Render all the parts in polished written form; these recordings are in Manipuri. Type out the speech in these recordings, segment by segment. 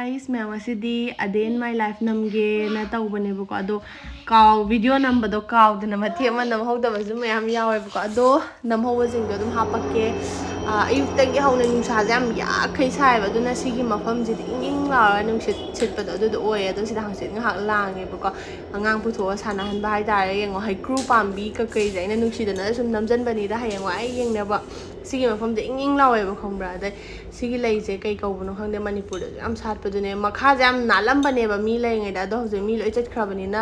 guys, मैं वैसे a day in my life नमगे ना ताऊ बने बको अदो काव वीडियो नंबर दो काव दे नमती अमन नम हो दबस मैं हम यावे बको अदो नम हो वजिंग दो हम हापके अयुक्तंगे हौने नुंसा जाम या खैसाय बदुना सिगी मफम जिद इंगिंग ला नुंसित सितपद अदो ओय अदो सिदा हंसित ngak लांगे बको angang पुथो साना हन बाय तारे यंगो है क्रू पाम्बी का कई जाइना नुंसिदना सुम नमजन बनी दा हयंगो आई यंगनेबा सिगी मफम दे इंगिंग लावे बको खंब्रा दे सिगी लेजे कई कौबनो खंगदे मणिपुर दे याम सातपदुने मखा जाम नालंबनेबा मी लेंगेदा अदो हजे मी लोय चटखराबनिना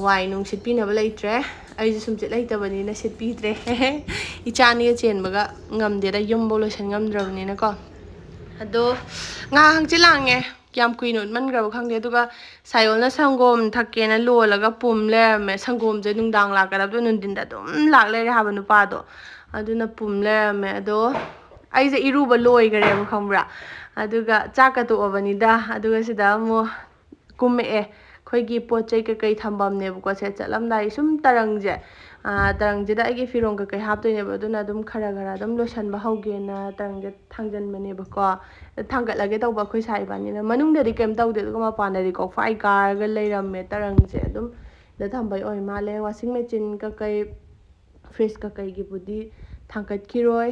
Y नुंग सिटपिनबा लेट्रे अइजे सुमचित लेतबनिना सिटपिद्रे इचानी चेनबगा ngamdeda yomba lotion ngamdrabnina ko ado nga hangchi lange yam kuinut man grab khangde duga sayolna sangom thakkena lolaga pumle me sangom je nungdang la kadab do nundin da dum lak le ha banu pa do aduna pumle me ado aije iruba loi gare ba khambra aduga chaka to obani da aduga sida mo kumme e khoigi pochai ka kai thambam ne bu ko se chalam dai sum tarangje tarangje da agi firong ka kai hap toine ba duna dum khara khara dum lotion ba hoge na tarangje thangjan mane ba ko thangat lage taw ba khoi sai ba ni na manung de kem taw de ko ma pa na ri ko fai kar ga leiram me tarangje dum da thambai oi ma le washing machine ka kai fridge ka kai gi budi thangkat kiroi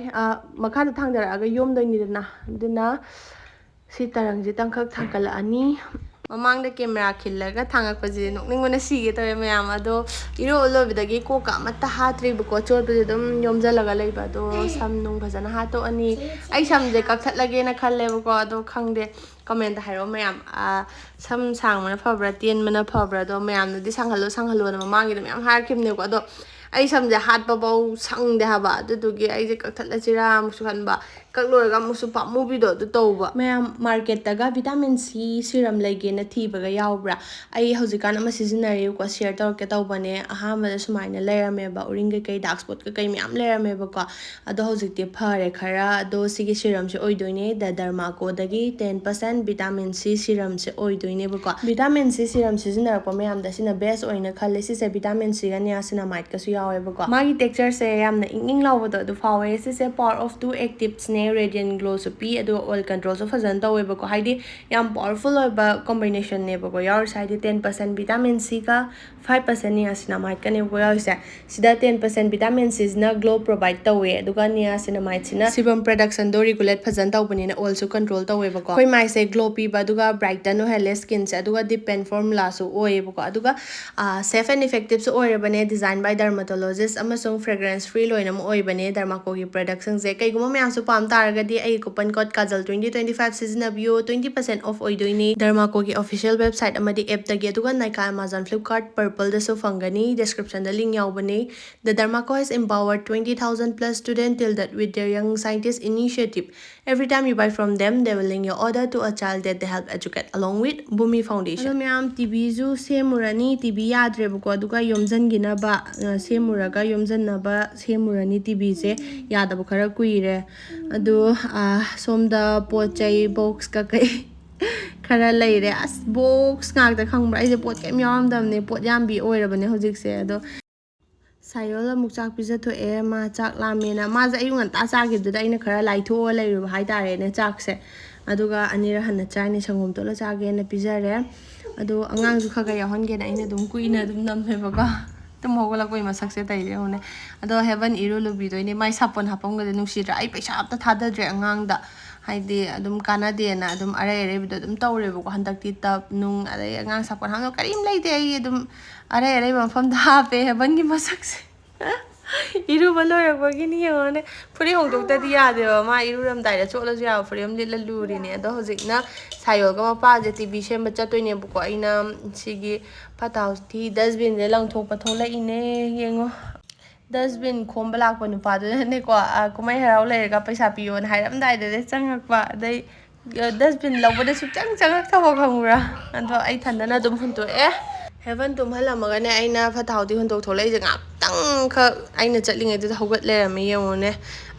makha da thangdara aga yom doi ni na duna si tarangje tangkhak thangkala ani mamang da camera khillaga thangak paji nokning mona sige toy mayam ado iro olobidagi ko ka mata hatri bu ko chor paji dum yomjalaga leiba do samnung bhajana ha to ani ai samje kakthatlage na khalle bu ko ado khangde comment da hairo mayam sam sang mana phabra tien mana phabra do mayam di sanghalo na mamang gi dum yam har khimne ko ado ai samje hat babau sangde haba dudugi ai je kakthatlachira musu khanba kakloraga musu pa movie do du tawba mayam market taga vitamin C serum lege na thibaga yawbra ai hojikan ama seasonary ko share tawke tawbane ahama sumaina lerame ba uring kai dark spot ka kai myam lerame ba ko ado hojikte phare khara ado sigi serum se oidoine da Derma Co dagi 10% vitamin C serum se oidoine ba ko vitamin C serum seasonar ko mayam da sina best oina khalle si se vitamin C ga niacinamide ka su yawe ba ko magi texture se yamna inging lawbo do fawe si se power of two actives ne radiant glow so pi ado oil control so fajan tawe ba ko haidi yam powerful ba combination ne ba ko yaw side 10% vitamin C ka 5% niacinamide ka ne bo yaw se sida 10% vitamin C na glow provide tawe aduga niacinamide sina sebum production do regulate fajan tawbani na also control tawe ba ko khoi mai se glow pi ba aduga brighten no hele skin se aduga depend formula so oye ba ko aduga safe and effective so oye bane design by dermatologist amasung fragrance free loina mo oye bane Derma Co gi production je kai guma myam so pam taragadi ai coupon code kajal 2025 seasonabio 20% off oidoini Derma Co gi official website amadi app tagi aduga Nykaa Amazon Flipkart Purple da so fangani description da link yawbane the Derma Co has empowered 20,000 plus students till that with their young scientist initiative every time you buy from them they will link your order to a child that they help educate along with Bhumi Foundation myam TV ju semurani TV yadre bu ko aduga yomjan gina ba semuraga yomjan na ba semurani TV se yadaba khara kuire adu somda pochai box ka kai khara leire as box ngak da khangba ai pot kem yam damne pot yam bi oirabane hojik se ado sayola mukchak pija tho e ma chak lamena ma ja ayung ta cha gi du da ina khara lai tho leiru hai tare ne chak se aduga anira hanna chai ne sangom to la cha ge na pijare adu angang ju khaga yahon ge na ina dum kuina dum nam he ba tum hogala koi masak se tai re hone ado heaven iru lubi do ni mai sapon hapong ga nungsira ai paisa apta thada dre angang da haidi adum kana de na adum are are bido adum tawre bu ko handak ti tap nung are angang sapon hang karim leite ai adum are are ba fam da pe heaven gi masak se iru balora ko gi ni hone puri hong dok ta di ya de ma iru ram dai da cholo ja puri am lila luri ni ado hojik na sayo ga ma pa je tv sem ba chatoi ne bu ko aina sigi pataw thi dustbin le lang thok pa thola ine yengo dustbin khom balak pa nu pa do ne ko kumai harau le ga paisa pion hairam dai de changak pa dai dustbin lawba da su chang changak thawa khangura ando ai thandana dum hunto heaven tum halamaga ne aina pataw di hunto tholai je ngap tang kha aina chatlingai du hogat le rame yengone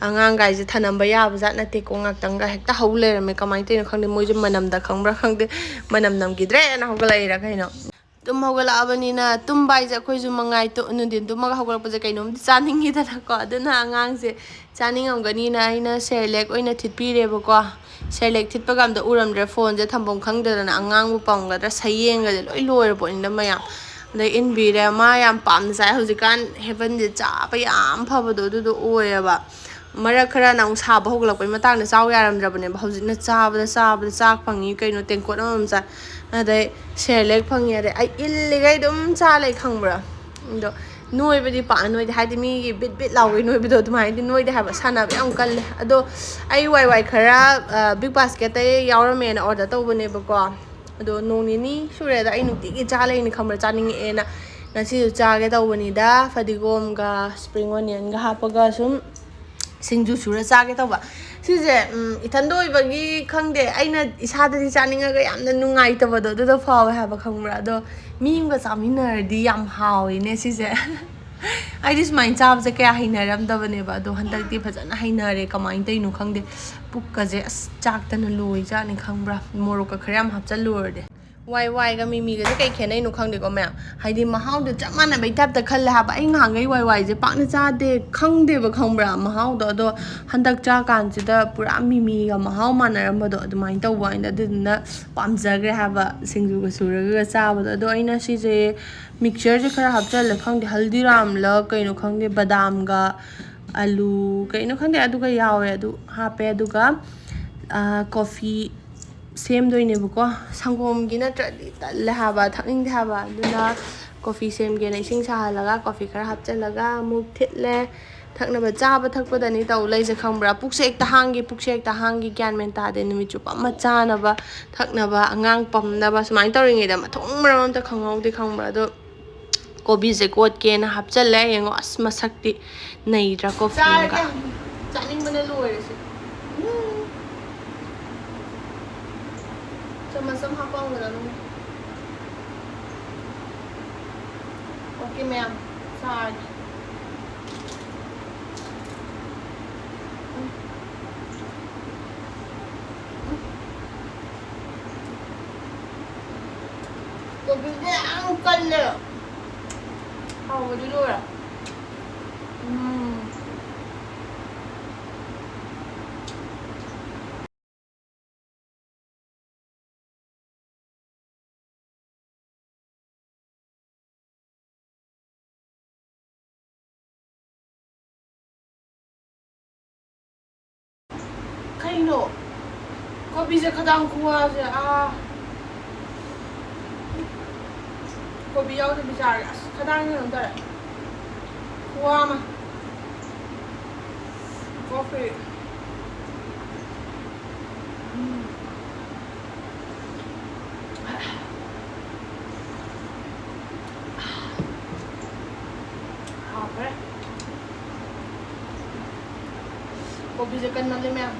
angang gai je thanamba ya bujat na te ko ngak tang ga hekta hau le rame kamai te khangde moi je manam da khangbra khangde manam nam gi dre na hogalai ra kaino ꯇꯨꯝ ꯍꯧꯒꯠꯂꯛꯑꯕꯅꯤꯅ ꯇꯨꯝꯕ ꯍꯥꯏꯁꯦ ꯑꯩꯈꯣꯏꯁꯨ ꯃꯉꯥꯏ ꯅꯨꯡꯊꯤꯟ ꯇꯨꯝꯃꯒ ꯍꯧꯒꯠꯂꯛꯄꯁꯦ ꯀꯩꯅꯣꯝꯗꯤ ꯆꯥꯅꯤꯡꯉꯤꯗꯅꯀꯣ ꯑꯗꯨꯅ ꯑꯉꯥꯡꯁꯦ ꯆꯥꯅꯤꯡꯉꯝꯒꯅꯤꯅ ꯑꯩꯅ ꯁꯦꯔꯦꯂꯦꯛ ꯑꯣꯏꯅ ꯊꯤꯠꯄꯤꯔꯦꯕꯀꯣ ꯁꯦꯔꯦꯂꯦꯛ ꯊꯤꯠꯄꯒ ꯑꯝꯇ ꯎꯔꯝꯗ꯭ꯔꯦ ꯐꯣꯟꯁꯦ ꯊꯝꯐꯝ ꯈꯪꯗꯗꯅ ꯑꯉꯥꯡꯕꯨ ꯄꯝꯒꯗ꯭ꯔꯥ ꯁꯌꯦꯡꯒꯁꯦ ꯂꯣꯏ ꯂꯣꯏꯔ ꯄꯣꯠꯅꯤꯅ ꯃꯌꯥꯝ ꯑꯗꯩ ꯏꯟꯕꯤꯔꯦ ꯃꯥ ꯌꯥꯝ ꯄꯥꯝꯅ ꯆꯥꯏ ꯍꯧꯖꯤꯛꯀꯥꯟ ꯍꯦꯕꯟꯁꯦ ꯆꯥꯕ ꯌꯥꯝ ꯐꯕꯗꯣ ꯑꯗꯨꯗꯣ ꯑꯣꯏꯌꯦꯕ ꯃꯔꯛ ꯈꯔꯅ ꯑꯃꯨꯛ ꯁꯥꯕ ꯍꯧꯒꯠꯂꯛꯄꯩ ꯃꯇꯥꯡꯗ ꯆꯥꯎ ꯌꯥꯔꯝꯗ꯭ꯔꯕꯅꯦꯕ ꯍꯧꯖꯤꯛꯅ ꯆꯥꯕꯗ ꯆꯥꯛ ꯐꯪꯉꯤ ꯀꯩꯅꯣ ꯇꯦꯡꯀꯣꯠ ꯑꯃꯃꯝ ꯆꯥꯏ ꯑꯗꯩ ꯁꯦꯔꯦꯂꯦꯛ ꯐꯪꯉꯤ ꯑꯗꯩ ꯑꯩ ꯏꯜꯂꯤꯈꯩ ꯑꯗꯨꯝ ꯆꯥ ꯂꯩ ꯈꯪꯕ꯭ꯔꯥ ꯑꯗꯣ ꯅꯣꯏꯕꯗꯤ ꯄꯥꯛꯅ ꯅꯣꯏꯗꯦ ꯍꯥꯏꯗꯤ ꯃꯤꯒꯤ ꯕꯤꯠ ꯕꯤꯠ ꯂꯥꯎꯕꯩ ꯅꯣꯏꯕꯗꯣ ꯑꯗꯨꯃꯥꯏꯅꯗꯤ ꯅꯣꯏꯗꯦ ꯍꯥꯏꯕ ꯁꯥꯟꯅꯕ ꯌꯥꯝ ꯀꯜꯂꯦ ꯑꯗꯣ ꯑꯩ ꯋꯥꯏ ꯈꯔ ꯕꯤꯛ ꯕꯥꯁꯀꯦꯠꯇ ꯌꯥꯎꯔꯝꯃꯦꯅ ꯑꯣꯔꯗꯔ ꯇꯧꯕꯅꯦꯕꯀꯣ ꯑꯗꯣ ꯅꯣꯡ ꯅꯤꯅꯤ ꯁꯨꯔꯦꯗ ꯑꯩ ꯅꯨꯡꯇꯤꯒꯤ ꯆꯥ ꯂꯩꯅꯤ ꯈꯪꯕ꯭ꯔꯥ ꯆꯥꯅꯤꯡꯉꯛꯑꯦꯅ ꯉꯁꯤꯁꯨ ꯆꯥꯒꯦ ꯇꯧꯕꯅꯤꯗ ꯐꯗꯤꯒꯣꯝꯒ ꯁꯄ꯭ꯔꯤꯡ ꯑꯣꯅꯤꯌꯟꯒ ꯍꯥꯞꯄꯒ ꯁꯨꯝ ꯁꯤꯡꯖꯨ ꯁꯨꯔ ꯆꯥꯒꯦ ꯇꯧꯕ ꯁꯤꯁꯦ ꯏꯊꯟꯗ ꯑꯣꯏꯕꯒꯤ ꯈꯪꯗꯦ ꯑꯩꯅ ꯏꯁꯥꯗꯗꯤ ꯆꯥꯅꯤꯡꯉꯒ ꯌꯥꯝꯅ ꯅꯨꯡꯉꯥꯏꯇꯕꯗꯣ ꯑꯗꯨꯗꯣ ꯐꯥꯎꯋꯦ ꯍꯥꯏꯕ ꯈꯪꯕ꯭ꯔꯥ ꯑꯗꯣ ꯃꯤ ꯑꯃꯒ ꯆꯥꯃꯤꯟꯅꯔꯗꯤ ꯌꯥꯝ ꯍꯥꯎꯋꯤꯅꯦ ꯁꯤꯁꯦ ꯑꯩꯗꯤ ꯁꯨꯃꯥꯏꯅ ꯆꯥꯕꯁꯦ ꯀꯌꯥ ꯍꯩꯅꯔꯝꯗꯕꯅꯦꯕ ꯑꯗꯣ ꯍꯟꯗꯛꯇꯤ ꯐꯖꯅ ꯍꯩꯅꯔꯦ ꯀꯃꯥꯏꯅ ꯇꯧꯔꯤꯅꯣ ꯈꯪꯗꯦ ꯄꯨꯛꯀꯁꯦ ꯑꯁ ꯆꯥꯛꯇꯅ ꯂꯣꯏꯖꯥꯠꯅꯤ ꯈꯪꯕ꯭ꯔꯥ ꯃꯣꯔꯣꯛꯀ ꯈꯔ ꯌꯥꯝ ꯍꯥꯞꯆꯜꯂꯨꯔꯗꯤ ꯋꯥꯏꯒ ꯃꯤꯃꯤꯒꯁꯦ ꯀꯩ ꯈꯦꯠꯅꯩꯅꯣ ꯈꯪꯗꯦꯀꯣ ꯃꯌꯥꯝ ꯍꯥꯏꯗꯤ ꯃꯍꯥꯎꯗꯣ ꯆꯞ ꯃꯥꯟꯅꯕꯩ ꯇꯥꯏꯞꯇ ꯈꯜꯂꯦ ꯍꯥꯏꯕ ꯑꯩ ꯉꯍꯥꯟꯈꯩ ꯋꯥꯏꯁꯦ ꯄꯥꯛꯅ ꯆꯥꯗꯦ ꯈꯪꯗꯦꯕ ꯈꯪꯕ꯭ꯔꯥ ꯃꯍꯥꯎꯗꯣ ꯑꯗꯣ ꯍꯟꯗꯛ ꯆꯥꯀꯥꯟꯁꯤꯗ ꯄꯨꯔꯥ ꯃꯤꯃꯤꯒ ꯃꯍꯥꯎ ꯃꯥꯟꯅꯔꯝꯕꯗꯣ ꯑꯗꯨꯃꯥꯏꯅ ꯇꯧꯕ ꯑꯩꯅ ꯑꯗꯨꯗꯨꯅ ꯄꯥꯝꯖꯈ꯭ꯔꯦ ꯍꯥꯏꯕ ꯁꯤꯡꯖꯨꯒ ꯁꯨꯔꯒ ꯆꯥꯕꯗꯣ ꯑꯗꯣ ꯑꯩꯅ ꯁꯤꯁꯦ ꯃꯤꯛꯆꯔꯁꯦ ꯈꯔ ꯍꯥꯞꯆꯜꯂꯦ ꯈꯪꯗꯦ ꯍꯜꯗꯤꯔꯥꯝꯂ ꯀꯩꯅꯣ ꯈꯪꯗꯦ ꯕꯗꯥꯝꯒ ꯑꯂꯨ ꯀꯩꯅꯣ ꯈꯪꯗꯦ ꯑꯗꯨꯒ ꯌꯥꯎꯋꯦ ꯑꯗꯨ ꯍꯥꯞꯄꯦ ꯑꯗꯨꯒ ꯀꯣꯐꯤ ꯁꯦꯝꯗꯣꯏꯅꯦꯕꯀꯣ ꯁꯪꯒꯣꯝꯒꯤ ꯅꯠꯇ꯭ꯔꯗꯤ ꯇꯜꯂꯦ ꯍꯥꯏꯕ ꯊꯛꯅꯤꯡꯗꯦ ꯍꯥꯏꯕ ꯑꯗꯨꯅ ꯀꯣꯐꯤ ꯁꯦꯝꯒꯦꯅ ꯏꯁꯤꯡ ꯁꯥꯍꯜꯂꯒ ꯀꯣꯐꯤ ꯈꯔ ꯍꯥꯞꯆꯤꯜꯂꯒ ꯑꯃꯨꯛ ꯊꯤꯠꯂꯦ ꯊꯛꯅꯕ ꯆꯥꯕ ꯊꯛꯄꯗꯅꯤ ꯇꯧ ꯂꯩꯁꯦ ꯈꯪꯕ꯭ꯔꯥ ꯄꯨꯛꯁꯦ ꯍꯦꯛꯇ ꯍꯥꯡꯒꯤ ꯒ꯭ꯌꯥꯟ ꯃꯦꯟ ꯇꯥꯗꯦ ꯅꯨꯃꯤꯠ ꯆꯨꯞꯄ ꯑꯃ ꯆꯥꯅꯕ ꯊꯛꯅꯕ ꯑꯉꯥꯡ ꯄꯝꯅꯕ ꯁꯨꯃꯥꯏꯅ ꯇꯧꯔꯤꯉꯩꯗ ꯃꯊꯣꯡ ꯃꯔꯝ ꯑꯝꯇ ꯈꯪꯍꯧꯗꯦ ꯈꯪꯕ꯭ꯔꯥ ꯑꯗꯣ ꯀꯣꯕꯤꯁꯦ ꯀꯣꯠꯀꯦꯅ ꯍꯥꯞꯆꯜꯂꯦ ꯌꯦꯡꯉꯣ ꯑꯁ ꯃꯁꯛꯇꯤ ꯅꯩꯗ꯭ꯔꯥ ꯀꯣꯐꯤꯒ ꯆꯥꯅꯤꯡꯕꯅ ꯂꯣꯏꯔꯦꯁꯦ ꯆꯃꯆ ꯑꯃ ꯍꯥꯞꯄꯝꯒꯗꯕꯅꯤ ꯑꯣꯀꯦ ꯃꯌꯥꯝ ꯆꯥꯔꯒꯦ ꯀꯣꯕꯤꯁꯦ ꯌꯥꯝ ꯀꯜꯂꯦ ꯍꯥꯎꯕꯗꯤ ꯂꯣꯏꯔꯦ ꯀꯩꯅꯣ ꯀꯣꯕꯤꯁꯦ ꯈꯗꯥꯡ ꯈꯨꯋꯥꯁꯦ ꯀꯣꯕꯤ ꯌꯥꯎꯗꯕꯤ ꯆꯥꯔꯒꯦ ꯑꯁ ꯈꯗꯥꯡ ꯀꯩꯅꯣ ꯇꯧꯔꯦ ꯈꯨꯋꯥ ꯑꯃ ꯀꯣꯐꯤ ꯍꯥꯎꯈ꯭ꯔꯦ ꯀꯣꯕꯤꯁꯦ ꯀꯟꯃꯜꯂꯦ ꯃꯌꯥꯝ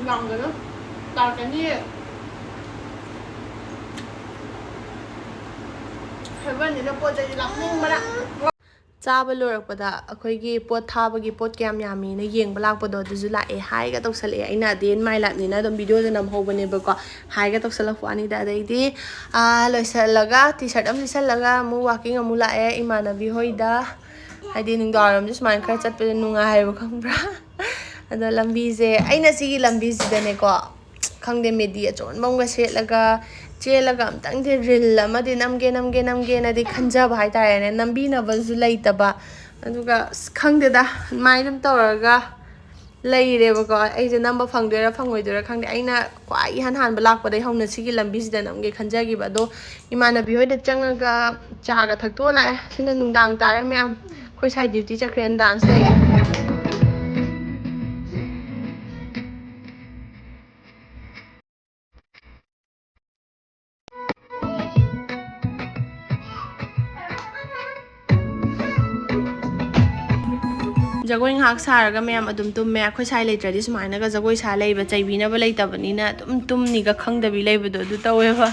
ꯂꯥꯡꯒꯅꯨ ꯇꯥꯔꯛꯀꯅꯤꯌꯦ ꯍꯦꯕꯟꯁꯤꯗ ꯄꯣꯠ ꯆꯩꯁꯦ ꯂꯥꯛꯅꯤꯡꯕꯅ ꯆꯥꯕ ꯂꯣꯏꯔꯛꯄꯗ ꯑꯩꯈꯣꯏꯒꯤ ꯄꯣꯠ ꯊꯥꯕꯒꯤ ꯄꯣꯠ ꯀꯌꯥꯝ ꯌꯥꯝꯃꯤꯅ ꯌꯦꯡꯕ ꯂꯥꯛꯄꯗꯣ ꯑꯗꯨꯁꯨ ꯂꯥꯛꯑꯦ ꯍꯥꯏꯒ ꯇꯧꯁꯜꯂꯛꯑꯦ ꯑꯩꯅ ꯗꯦ ꯏꯟ ꯃꯥꯏ ꯂꯥꯏꯐꯅꯤꯅ ꯑꯗꯨꯝ ꯚꯤꯗꯤꯑꯣꯗ ꯅꯝꯍꯧꯕꯅꯦꯕꯀꯣ ꯍꯥꯏꯒ ꯇꯧꯁꯜꯂꯛꯄ ꯋꯥꯅꯤꯗ ꯑꯗꯩꯗꯤ ꯂꯣꯏꯁꯤꯜꯂꯒ ꯇꯤ ꯁꯥꯔꯠ ꯑꯃ ꯂꯤꯠꯁꯜꯂꯒ ꯑꯃꯨꯛ ꯋꯥꯛꯀꯤꯡ ꯑꯃꯨꯛ ꯂꯥꯛꯑꯦ ꯏꯃꯥꯟꯅꯕꯤ ꯍꯣꯏꯗ ꯍꯥꯏꯗꯤ ꯅꯨꯡꯗꯥꯡꯋꯥꯏꯔꯝꯁꯦ ꯁꯨꯃꯥꯏꯅ ꯈꯔ ꯆꯠꯄꯁꯦ ꯅꯨꯡꯉꯥꯏꯌꯦꯕ ꯈꯪꯕ꯭ꯔꯥ ꯑꯗꯣ ꯂꯝꯕꯤꯁꯦ ꯑꯩꯅ ꯁꯤꯒꯤ ꯂꯝꯕꯤꯁꯤꯗꯅꯦꯀꯣ ꯈꯪꯗꯦ ꯃꯦꯗꯤ ꯑꯆꯣꯟꯕ ꯑꯃꯒ ꯁꯦꯠꯂꯒ ꯆꯦꯜꯂꯒ ꯑꯝꯇꯪꯗꯤ ꯔꯤꯜ ꯑꯃꯗꯤ ꯅꯝꯒꯦꯅꯗꯤ ꯈꯟꯖꯕ ꯍꯥꯏꯇꯥꯔꯦꯅꯦ ꯅꯝꯕꯤꯅꯕꯁꯨ ꯂꯩꯇꯕ ꯑꯗꯨꯒ ꯑꯁ ꯈꯪꯗꯦꯗ ꯑꯗꯨꯃꯥꯏꯅ ꯑꯗꯨꯝ ꯇꯧꯔꯒ ꯂꯩꯔꯦꯕꯀꯣ ꯑꯩꯁꯦ ꯅꯝꯕ ꯐꯪꯗꯣꯏꯔꯥ ꯐꯪꯉꯣꯏꯗꯣꯏꯔꯥ ꯈꯪꯗꯦ ꯑꯩꯅ ꯈ꯭ꯋꯥꯏ ꯏꯍꯥꯟ ꯍꯥꯟꯕ ꯂꯥꯛꯄꯗꯒꯤ ꯍꯧꯅ ꯁꯤꯒꯤ ꯂꯝꯕꯤꯁꯤꯗ ꯅꯝꯒꯦ ꯈꯟꯖꯈꯤꯕ ꯑꯗꯣ ꯏꯃꯥꯟꯅꯕꯤ ꯍꯣꯏꯗ ꯆꯪꯉꯒ ꯆꯥꯒ ꯊꯛꯇꯣꯛꯑ ꯂꯥꯛꯑꯦ ꯁꯤꯅ ꯅꯨꯡꯗꯥꯡ ꯇꯥꯔꯦ ꯃꯌꯥꯝ ꯑꯩꯈꯣꯏ ꯁꯥꯏ ꯗ꯭ꯌꯨꯇꯤ ꯆꯠꯈ꯭ꯔꯦꯅ ꯗꯥꯟꯁ ꯂꯩꯌꯦ ꯖꯒꯣꯏ ꯉꯥꯏꯍꯥꯛ ꯁꯥꯔꯒ ꯃꯌꯥꯝ ꯑꯗꯨꯝ ꯇꯨꯝꯃꯦ ꯑꯩꯈꯣꯏ ꯁꯥꯏ ꯂꯩꯇ꯭ꯔꯗꯤ ꯁꯨꯃꯥꯏꯅꯒ ꯖꯒꯣꯏ ꯁꯥ ꯂꯩꯕ ꯆꯩꯕꯤꯅꯕ ꯂꯩꯇꯕꯅꯤꯅ ꯑꯗꯨꯝ ꯇꯨꯝꯅꯤꯒ ꯈꯪꯗꯕꯤ ꯂꯩꯕꯗꯣ ꯑꯗꯨ ꯇꯧꯋꯦꯕ